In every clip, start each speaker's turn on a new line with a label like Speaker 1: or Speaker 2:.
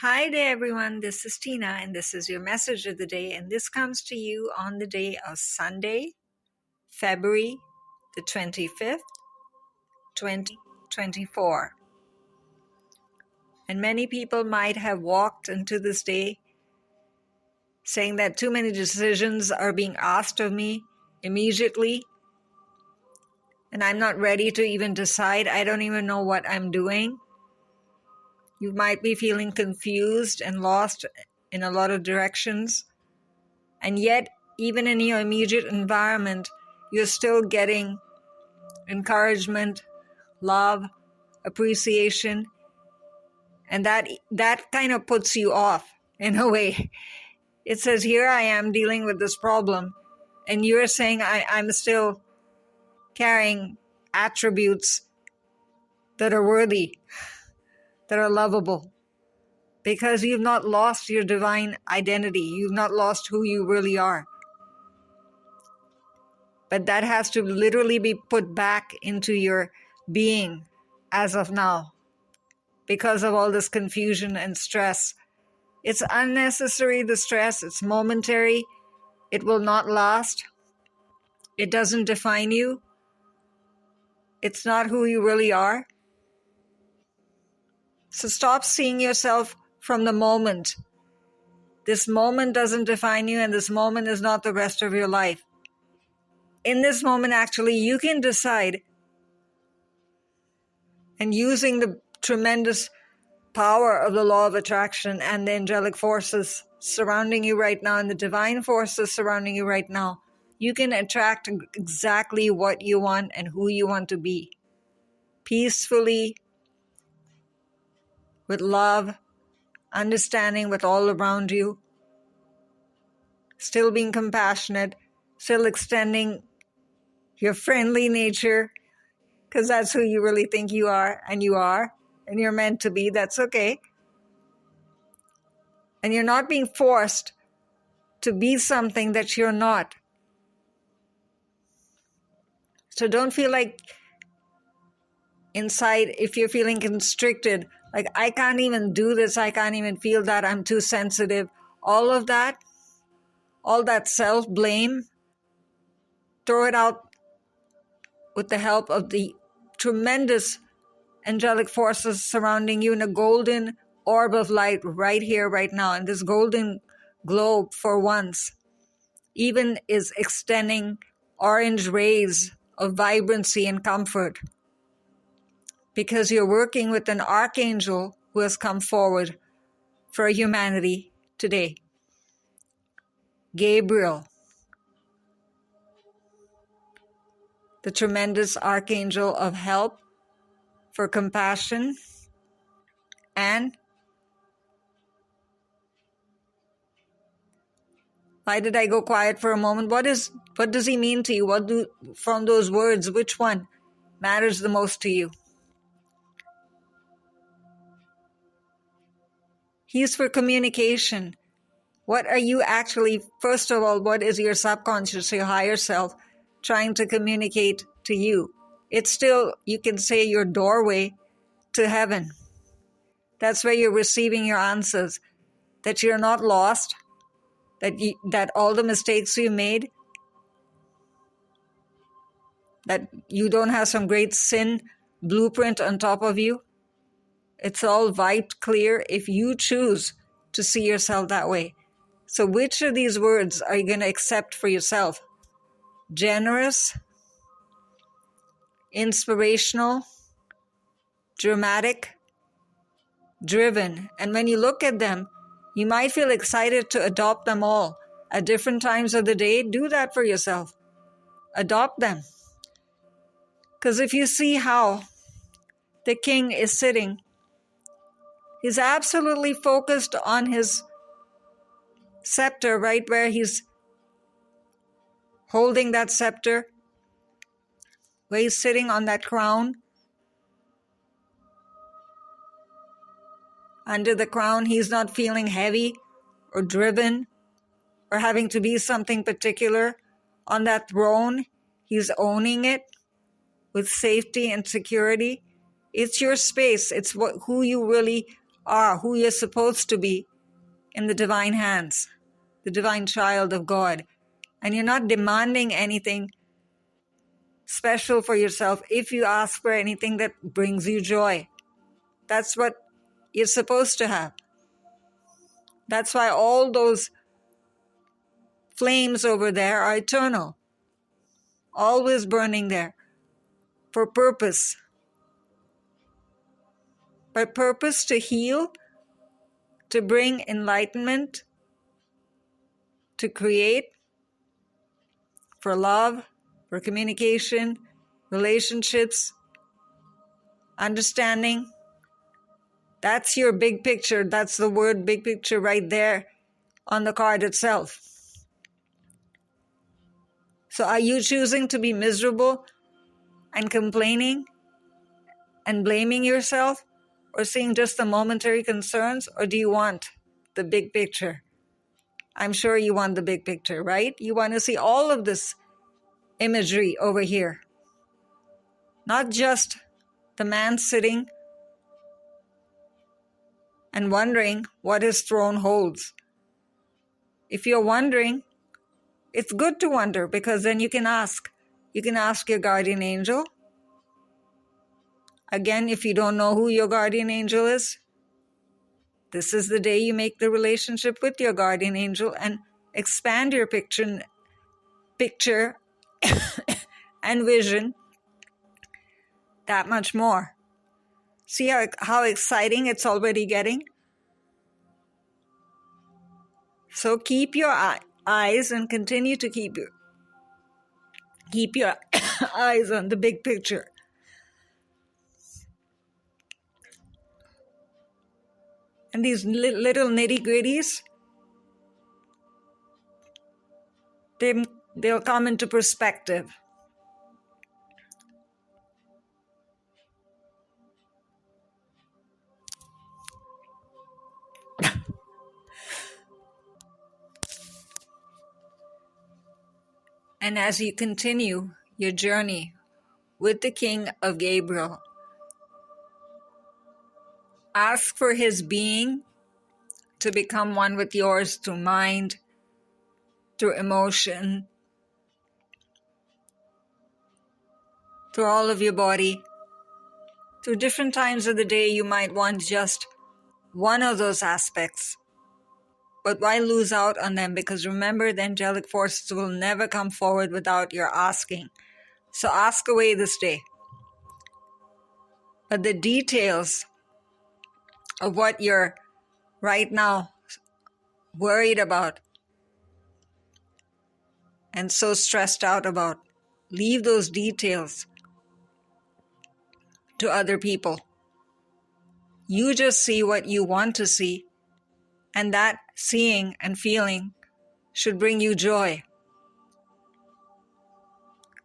Speaker 1: Hi there, everyone. This is Tina, and this is your message of the day. And this comes to you on the day of Sunday, February the 25th, 2024. And many people might have walked into this day saying that too many decisions are being asked of me immediately, and I'm not ready to even decide. I don't even know what I'm doing. You might be feeling confused and lost in a lot of directions. And yet, even in your immediate environment, you're still getting encouragement, love, appreciation. And that kind of puts you off in a way. It says, here I am dealing with this problem. And you're saying I'm still carrying attributes that are worthy, that are lovable, because you've not lost your divine identity. You've not lost who you really are. But that has to literally be put back into your being as of now because of all this confusion and stress. It's unnecessary, the stress. It's momentary. It will not last. It doesn't define you. It's not who you really are. So stop seeing yourself from the moment. This moment doesn't define you, and this moment is not the rest of your life. In this moment, actually, you can decide, and using the tremendous power of the law of attraction and the angelic forces surrounding you right now and the divine forces surrounding you right now, you can attract exactly what you want and who you want to be. Peacefully, with love, understanding with all around you, still being compassionate, still extending your friendly nature, because that's who you really think you are, and you're meant to be. That's okay. And you're not being forced to be something that you're not. So don't feel like inside, if you're feeling constricted, like I can't even do this, I can't even feel that, I'm too sensitive. All of that, all that self-blame, throw it out with the help of the tremendous angelic forces surrounding you in a golden orb of light right here, right now. And this golden globe, for once, even is extending orange rays of vibrancy and comfort, because you're working with an archangel who has come forward for humanity today. Gabriel, the tremendous archangel of help, for compassion, and why did I go quiet for a moment? What does he mean to you? From those words, which one matters the most to you? He's for communication. What are you actually, first of all, what is your subconscious, your higher self, trying to communicate to you? It's still, you can say, your doorway to heaven. That's where you're receiving your answers, that you're not lost, that all the mistakes you made, that you don't have some great sin blueprint on top of you. It's all wiped clear if you choose to see yourself that way. So which of these words are you going to accept for yourself? Generous, inspirational, dramatic, driven. And when you look at them, you might feel excited to adopt them all at different times of the day. Do that for yourself. Adopt them. Because if you see how the king is sitting, he's absolutely focused on his scepter, right where he's holding that scepter, where he's sitting on that crown. Under the crown, he's not feeling heavy or driven or having to be something particular. On that throne, he's owning it with safety and security. It's your space. It's who you really are, who you're supposed to be in the divine hands, the divine child of God. And you're not demanding anything special for yourself if you ask for anything that brings you joy. That's what you're supposed to have. That's why all those flames over there are eternal, always burning there for purpose. By purpose to heal, to bring enlightenment, to create, for love, for communication, relationships, understanding. That's your big picture. That's the word big picture right there on the card itself. So are you choosing to be miserable and complaining and blaming yourself, or seeing just the momentary concerns, or do you want the big picture? I'm sure you want the big picture, right? You want to see all of this imagery over here. Not just the man sitting and wondering what his throne holds. If you're wondering, it's good to wonder, because then you can ask. You can ask your guardian angel. Again, if you don't know who your guardian angel is, this is the day you make the relationship with your guardian angel and expand your picture and vision that much more. See how exciting it's already getting? So keep your eyes and continue to keep your eyes on the big picture. And these little nitty-gritties, they'll come into perspective. And as you continue your journey with the King of Gabriel, ask for his being to become one with yours through mind, through emotion, through all of your body. Through different times of the day, you might want just one of those aspects. But why lose out on them? Because remember, the angelic forces will never come forward without your asking. So ask away this day. But the details of what you're right now worried about and so stressed out about, leave those details to other people. You just see what you want to see, and that seeing and feeling should bring you joy.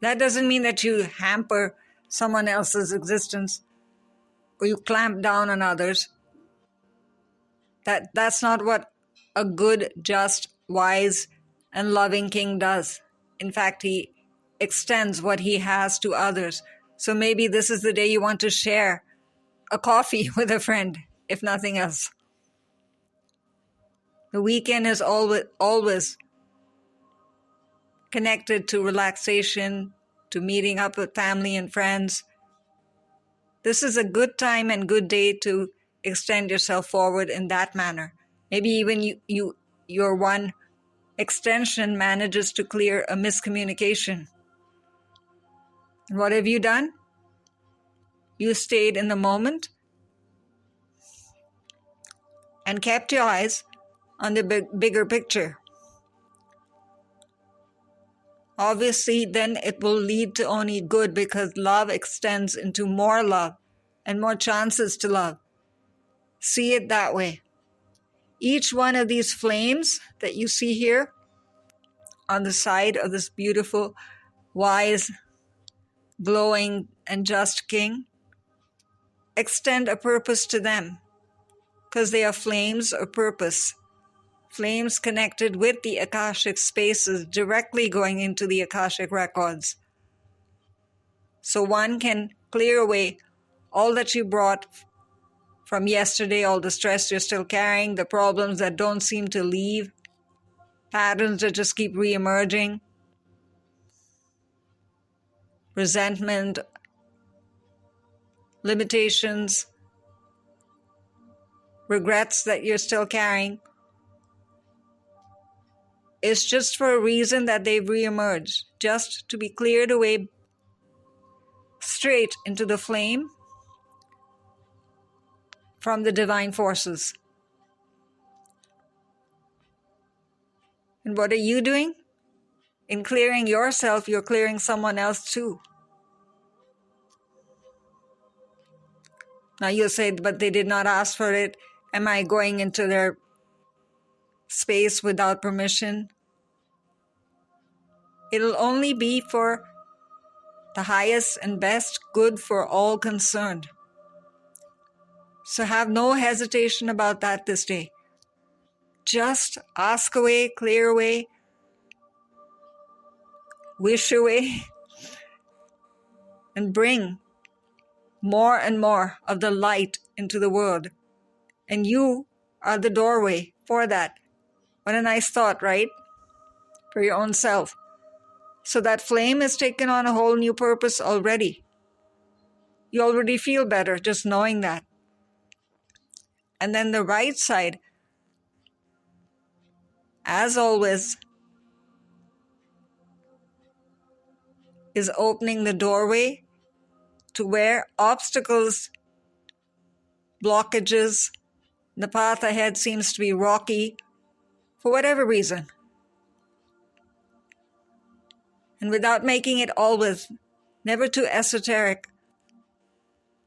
Speaker 1: That doesn't mean that you hamper someone else's existence or you clamp down on others. That's not what a good, just, wise, and loving king does. In fact, he extends what he has to others. So maybe this is the day you want to share a coffee with a friend, if nothing else. The weekend is always connected to relaxation, to meeting up with family and friends. This is a good time and good day to extend yourself forward in that manner. Maybe even your one extension manages to clear a miscommunication. And what have you done? You stayed in the moment and kept your eyes on the bigger picture. Obviously, then it will lead to only good, because love extends into more love and more chances to love. See it that way. Each one of these flames that you see here on the side of this beautiful, wise, glowing, and just king, extend a purpose to them, because they are flames of purpose. Flames connected with the Akashic spaces, directly going into the Akashic Records. So one can clear away all that you brought from yesterday, all the stress you're still carrying, the problems that don't seem to leave, patterns that just keep re-emerging, resentment, limitations, regrets that you're still carrying. It's just for a reason that they've re-emerged, just to be cleared away straight into the flame from the divine forces. And what are you doing? In clearing yourself, you're clearing someone else too. Now you'll say, but they did not ask for it. Am I going into their space without permission? It'll only be for the highest and best good for all concerned. So have no hesitation about that this day. Just ask away, clear away, wish away, and bring more and more of the light into the world. And you are the doorway for that. What a nice thought, right? For your own self. So that flame has taken on a whole new purpose already. You already feel better just knowing that. And then the right side, as always, is opening the doorway to where obstacles, blockages, the path ahead seems to be rocky for whatever reason. And without making it always never too esoteric,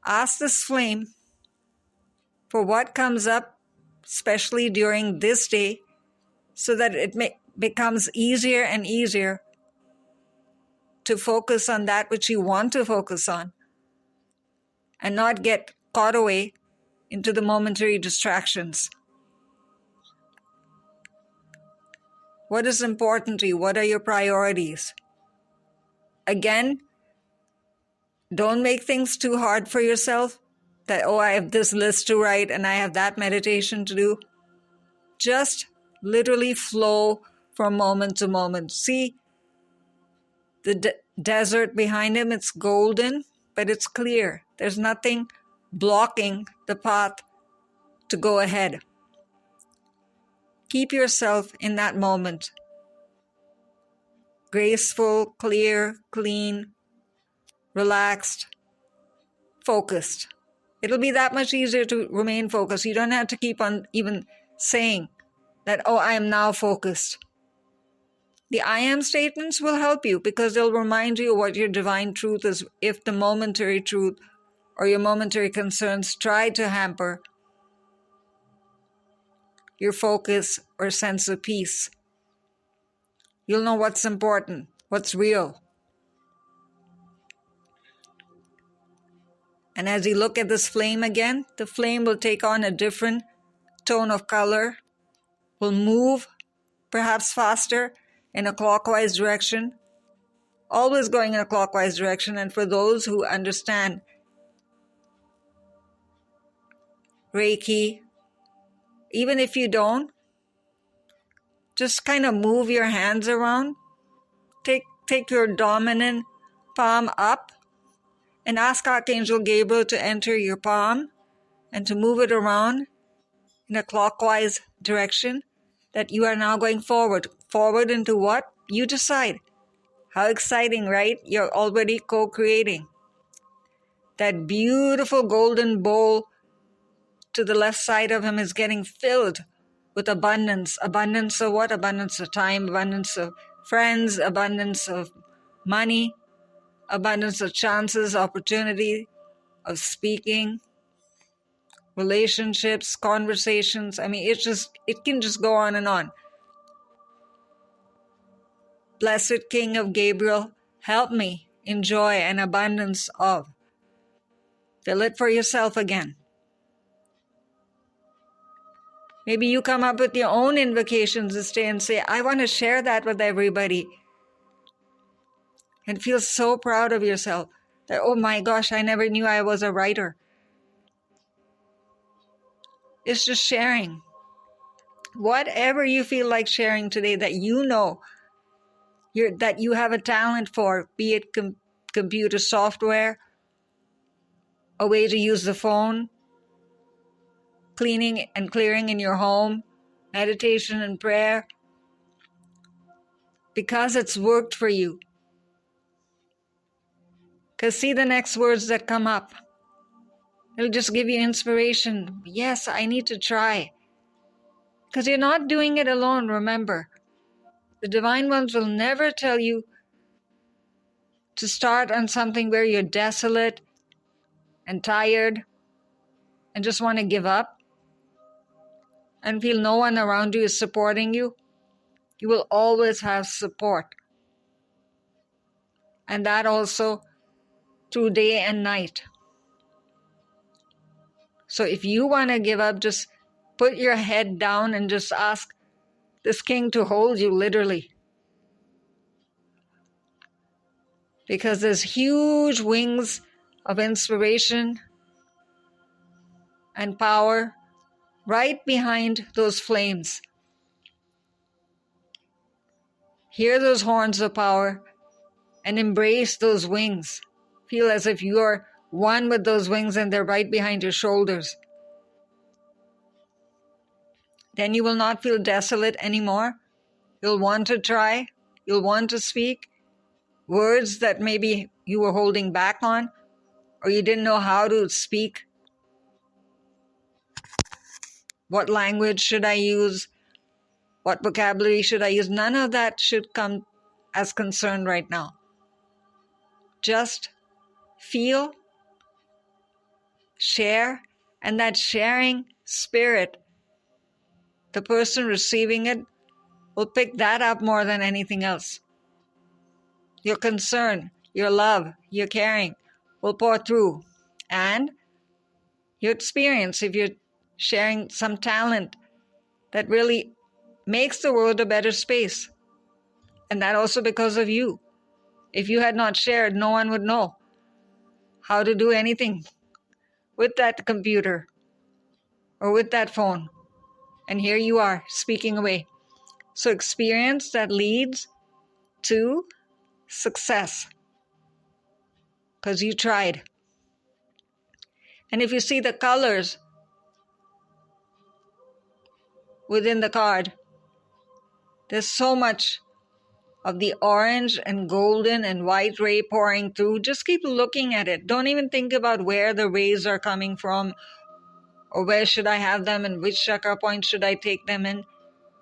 Speaker 1: ask this flame for what comes up, especially during this day, so that it becomes easier and easier to focus on that which you want to focus on and not get caught away into the momentary distractions. What is important to you? What are your priorities? Again, don't make things too hard for yourself, that, oh, I have this list to write and I have that meditation to do. Just literally flow from moment to moment. See the desert behind him, it's golden, but it's clear. There's nothing blocking the path to go ahead. Keep yourself in that moment. Graceful, clear, clean, relaxed, focused. It'll be that much easier to remain focused. You don't have to keep on even saying that, oh, I am now focused. The I am statements will help you because they'll remind you what your divine truth is if the momentary truth or your momentary concerns try to hamper your focus or sense of peace. You'll know what's important, what's real. And as you look at this flame again, the flame will take on a different tone of color, will move perhaps faster in a clockwise direction, always going in a clockwise direction. And for those who understand Reiki, even if you don't, just kind of move your hands around. Take your dominant palm up and ask Archangel Gabriel to enter your palm and to move it around in a clockwise direction, that you are now going forward. Forward into what? You decide. How exciting, right? You're already co-creating. That beautiful golden bowl to the left side of him is getting filled with abundance. Abundance of what? Abundance of time, abundance of friends, abundance of money, abundance of chances, opportunity of speaking, relationships, conversations. I mean, it can just go on and on. Blessed King of Gabriel, help me enjoy an abundance of. Fill it for yourself again. Maybe you come up with your own invocations this day and say, I want to share that with everybody. And feel so proud of yourself that, oh my gosh, I never knew I was a writer. It's just sharing. Whatever you feel like sharing today that you know that you have a talent for, be it computer software, a way to use the phone, cleaning and clearing in your home, meditation and prayer, because it's worked for you. Because see the next words that come up. It'll just give you inspiration. Yes, I need to try. Because you're not doing it alone, remember. The Divine Ones will never tell you to start on something where you're desolate and tired and just want to give up and feel no one around you is supporting you. You will always have support. And that also through day and night. So if you want to give up, just put your head down and just ask this king to hold you literally. Because there's huge wings of inspiration and power right behind those flames. Hear those horns of power and embrace those wings. Feel as if you're one with those wings and they're right behind your shoulders. Then you will not feel desolate anymore. You'll want to try. You'll want to speak words that maybe you were holding back on or you didn't know how to speak. What language should I use? What vocabulary should I use? None of that should come as concern right now. Just feel, share, and that sharing spirit, the person receiving it will pick that up more than anything else. Your concern, your love, your caring will pour through. And your experience, if you're sharing some talent that really makes the world a better space. And that also because of you. If you had not shared, no one would know how to do anything with that computer or with that phone. And here you are, speaking away. So experience that leads to success. Because you tried. And if you see the colors within the card, there's so much of the orange and golden and white ray pouring through. Just keep looking at it. Don't even think about where the rays are coming from or where should I have them and which chakra point should I take them in.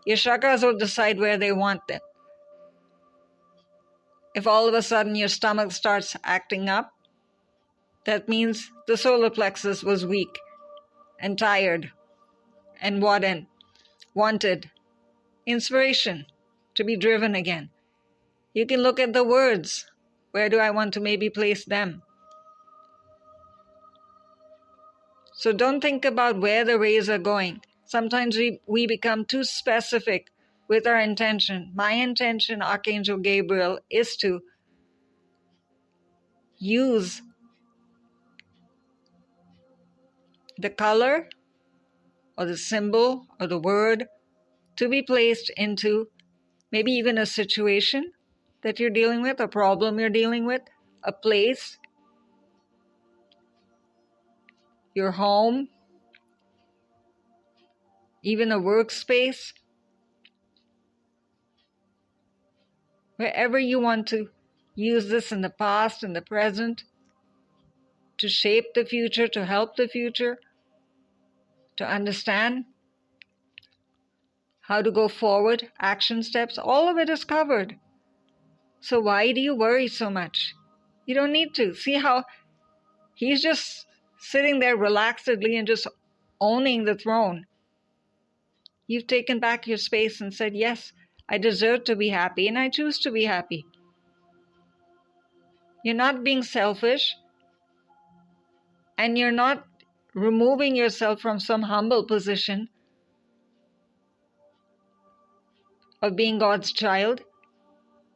Speaker 1: Your chakras will decide where they want them. If all of a sudden your stomach starts acting up, that means the solar plexus was weak and tired and wanted inspiration to be driven again. You can look at the words. Where do I want to maybe place them? So don't think about where the rays are going. Sometimes we become too specific with our intention. My intention, Archangel Gabriel, is to use the color or the symbol or the word to be placed into maybe even a situation that you're dealing with, a problem you're dealing with, a place, your home, even a workspace, wherever you want to use this in the past and the present to shape the future, to help the future, to understand how to go forward, action steps, all of it is covered. So why do you worry so much? You don't need to. See how he's just sitting there relaxedly and just owning the throne. You've taken back your space and said, yes, I deserve to be happy and I choose to be happy. You're not being selfish and you're not removing yourself from some humble position of being God's child,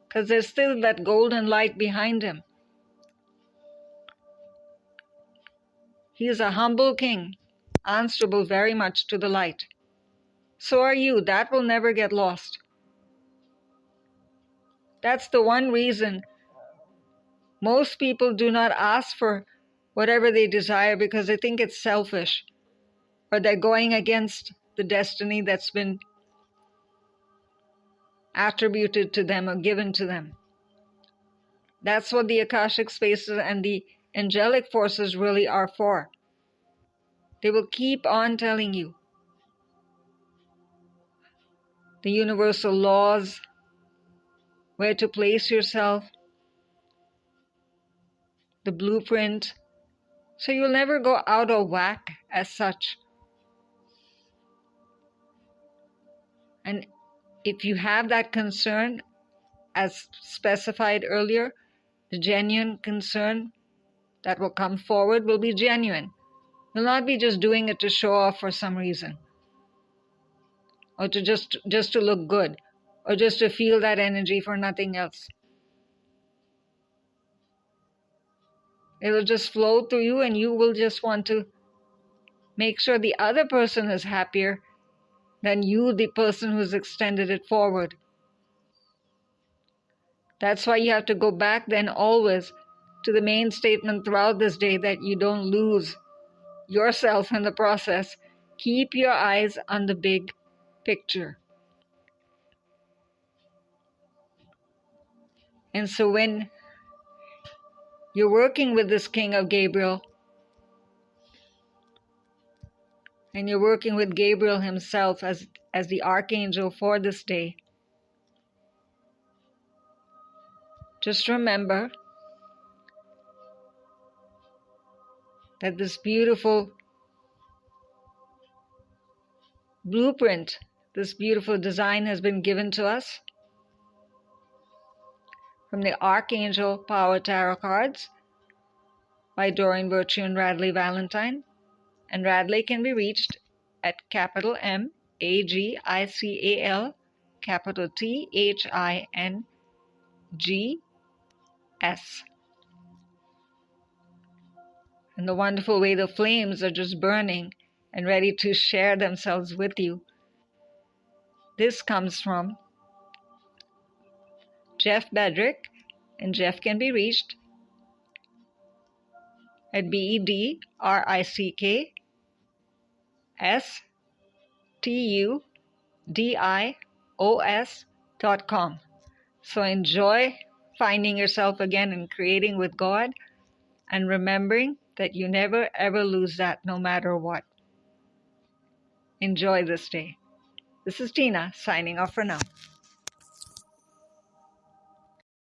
Speaker 1: because there's still that golden light behind him. He is a humble king answerable very much to the light. So are you. That will never get lost. That's the one reason most people do not ask for whatever they desire, because they think it's selfish, or they're going against the destiny that's been attributed to them or given to them. That's what the Akashic spaces and the angelic forces really are for. They will keep on telling you the universal laws, where to place yourself, the blueprint, so you'll never go out of whack as such. And if you have that concern, as specified earlier, the genuine concern that will come forward will be genuine. You'll not be just doing it to show off for some reason, or to just to look good, or just to feel that energy for nothing else. It'll just flow through you, and you will just want to make sure the other person is happier than you, the person who's extended it forward. That's why you have to go back then always to the main statement throughout this day, that you don't lose yourself in the process. Keep your eyes on the big picture. And so when you're working with this King of Gabriel, and you're working with Gabriel himself as the archangel for this day, just remember that this beautiful blueprint, this beautiful design has been given to us from the Archangel Power Tarot cards by DOREEN, Virtue, and RADLEIGH Valentine. And RADLEIGH can be reached at capital MAGICAL, capital THINGS. And the wonderful way the flames are just burning and ready to share themselves with you. This comes from JEFF BEDRICK, and Jeff can be reached at BEDRICKStudios.com. So enjoy finding yourself again and creating with God, and remembering that you never ever lose that, no matter what. Enjoy this day. This is Tina signing off for now.